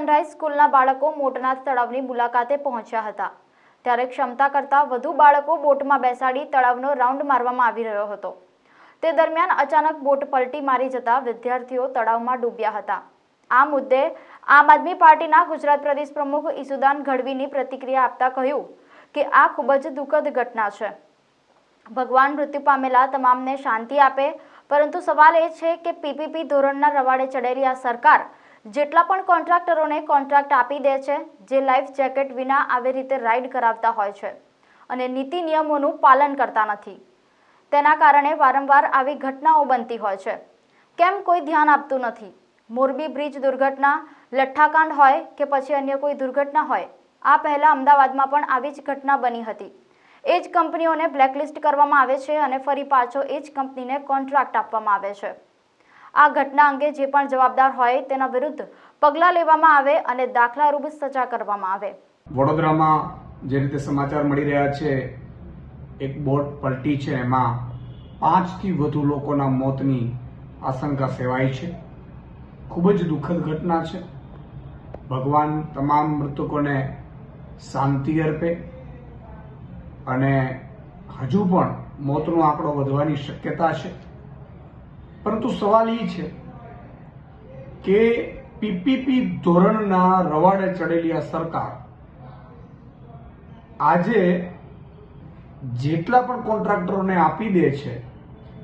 Sunrise સ્કૂલના બાળકો મોટનાથ તળાવની મુલાકાતે પહોંચ્યા હતા ત્યારે ક્ષમતા કરતાં વધુ બાળકો બોટમાં બેસાડી તળાવનો રાઉન્ડ મારવામાં આવી રહ્યો હતો। તે દરમિયાન અચાનક બોટ પલટી મારી જતા વિદ્યાર્થીઓ તળાવમાં ડૂબ્યા હતા। આ મુદ્દે આમ આદમી પાર્ટીના ગુજરાત પ્રદેશ પ્રમુખ ઈસુદાન ગઢવીની પ્રતિક્રિયા આપતા કહ્યું કે આ ખૂબ જ દુઃખદ ઘટના છે। ભગવાન મૃત્યુ પામેલા તમામને શાંતિ આપે, પરંતુ સવાલ એ છે કે પીપીપી ધોરણના રવાડે ચડેલી આ સરકાર જેટલા પણ કોન્ટ્રાક્ટરોને કોન્ટ્રાક્ટ આપી દે છે, જે લાઈફ જેકેટ વિના આવી રીતે રાઈડ કરાવતા હોય છે અને નીતિ નિયમોનું પાલન કરતા નથી, તેના કારણે વારંવાર આવી ઘટનાઓ બનતી હોય છે। કેમ કોઈ ધ્યાન આપતું નથી? મોરબી બ્રિજ દુર્ઘટના, લઠ્ઠાકાંડ હોય કે પછી અન્ય કોઈ દુર્ઘટના હોય, આ પહેલા અમદાવાદમાં પણ આવી જ ઘટના બની હતી। એ જ કંપનીઓને બ્લેકલિસ્ટ કરવામાં આવે છે અને ફરી પાછો એ જ કંપનીને કોન્ટ્રાક્ટ આપવામાં આવે છે। આ ઘટના અંગે જે પણ જવાબદાર હોય તેના વિરુદ્ધ પગલાં લેવામાં આવે અને દાખલારૂપ સજા કરવામાં આવે। વડોદરામાં જે રીતે સમાચાર મળી રહ્યા છે, એક બોટ પલટી છે, એમાં 5 થી વધુ લોકોના મોતની આશંકા સેવાઈ છે। ખૂબ જ દુઃખદ ઘટના છે। ભગવાન તમામ મૃતકોને શાંતિ અર્પે અને હજુ પણ મોતનો આંકડો વધવાની શક્યતા છે, પરંતુ સવાલ એ છે કે પીપીપી ધોરણના રવાડે ચડેલી આ સરકાર આજે જેટલા પણ કોન્ટ્રાક્ટરોને આપી દે છે,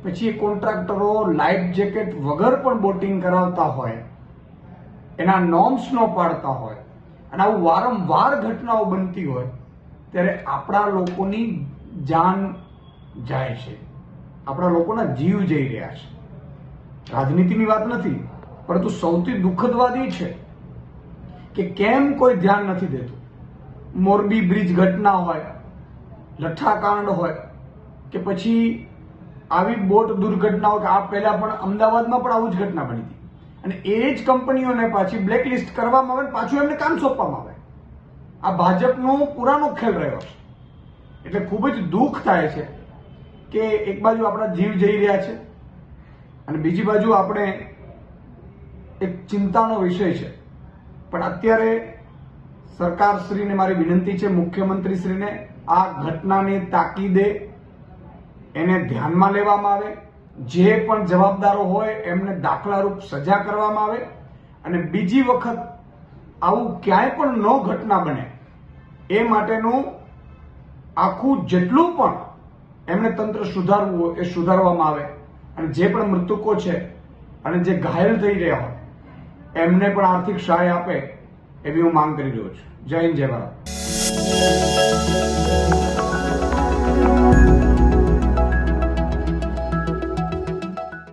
પછી એ કોન્ટ્રાક્ટરો લાઈફ જેકેટ વગર પણ બોટિંગ કરાવતા હોય, એના નોર્મ્સ ન પાડતા હોય અને આવું વારંવાર ઘટનાઓ બનતી હોય, ત્યારે આપણા લોકોની જાન જાય છે, આપણા લોકોના જીવ જઈ રહ્યા છે। રાજનીતિની વાત નથી, પરંતુ સૌથી દુઃખદ વાત એ છે કે કેમ કોઈ ધ્યાન નથી દેતું। મોરબી બ્રિજ ઘટના હોય, લઠ્ઠાકાંડ હોય કે પછી આવી બોટ દુર્ઘટનાઓ, કે આ પહેલા પણ અમદાવાદમાં પણ આવું જ ઘટના બની હતી અને એ જ કંપનીઓને પાછી બ્લેકલિસ્ટ કરવામાં આવે, પાછું એમને કામ સોંપવામાં આવે। આ ભાજપનો પુરાનો ખેલ રહ્યો છે। એટલે ખૂબ જ દુઃખ થાય છે કે એક બાજુ આપણા જીવ જઈ રહ્યા છે અને બીજી બાજુ આપણે એક ચિંતાનો વિષય છે। પણ અત્યારે સરકારશ્રીને મારી વિનંતી છે, મુખ્યમંત્રીશ્રીને આ ઘટનાની તાકીદે એને ધ્યાનમાં લેવામાં આવે, જે પણ જવાબદારો હોય એમને દાખલારૂપ સજા કરવામાં આવે અને બીજી વખત આવું ક્યાંય પણ ન ઘટના બને એ માટેનું આખું જેટલું પણ એમને તંત્ર સુધારવું હોય એ સુધારવામાં આવે અને જે પણ મૃતકો છે અને જે ઘાયલ થઈ રહ્યા હોય એમને પણ આર્થિક સહાય આપે એવી હું માંગ કરી રહ્યો છું। જય હિન્દ, જય ભારત।